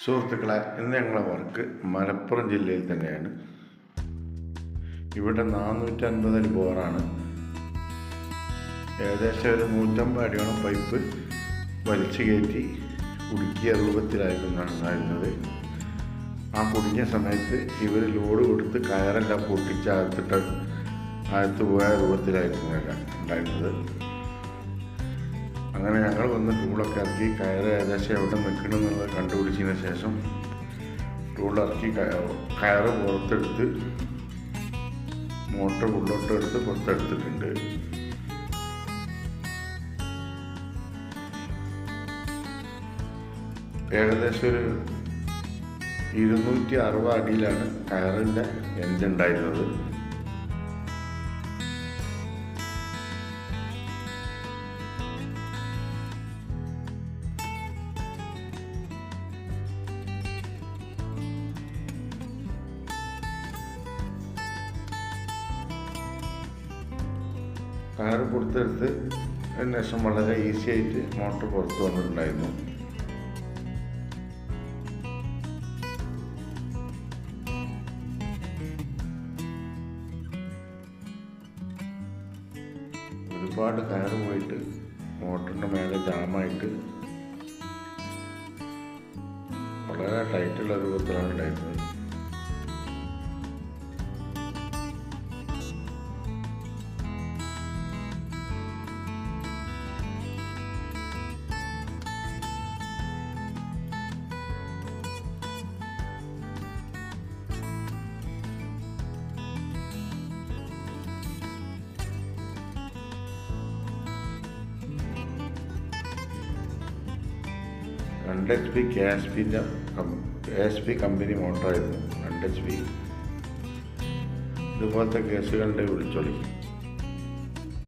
സുഹൃത്തുക്കളെ, ഇന്ന് ഞങ്ങളെ വർക്ക് മലപ്പുറം ജില്ലയിൽ തന്നെയാണ്. ഇവിടെ 450 ബോറാണ്. ഏകദേശം ഒരു 150 അടിയോളം പൈപ്പ് വലിച്ചു കയറ്റി കുടുക്കിയ രൂപത്തിലായിരുന്നു ഉണ്ടായിരുന്നത്. ആ കുടുങ്ങിയ സമയത്ത് ഇവർ ലോഡ് കൊടുത്ത് കയറെല്ലാം പൊട്ടിച്ച് അകത്ത് പോയ രൂപത്തിലായിരുന്നു ഉണ്ടായിരുന്നത്. അങ്ങനെ ഞങ്ങൾ വന്ന് ടൂളൊക്കെ ഇറക്കി കയറ് ഏകദേശം എവിടെ നിൽക്കണം എന്നുള്ളത് കണ്ടുപിടിച്ചതിന് ശേഷം ടൂളിറക്കി കയറ് പുറത്തെടുത്ത് മോട്ടർ ഉള്ളോട്ടെടുത്ത് പുറത്തെടുത്തിട്ടുണ്ട്. ഏകദേശം ഒരു 260 അടിയിലാണ് കയറിൻ്റെ എൻഡ് ഉണ്ടായിരുന്നത്. കയറ് പുറത്തെടുത്ത് അതിന് ശേഷം വളരെ ഈസി ആയിട്ട് മോട്ടർ പുറത്ത് വന്നിട്ടുണ്ടായിരുന്നു. ഒരുപാട് കയറ് പോയിട്ട് മോട്ടറിൻ്റെ മേലെ ജാമായിട്ട് വളരെ ടൈറ്റുള്ള രൂപത്തിലാണ് ഉണ്ടായിരുന്നത്. HP KSP കമ്പനി മോട്ടറായിരുന്നു. 2 HP. ഇതുപോലത്തെ കേസുകളുടെ വിളിച്ചോളി.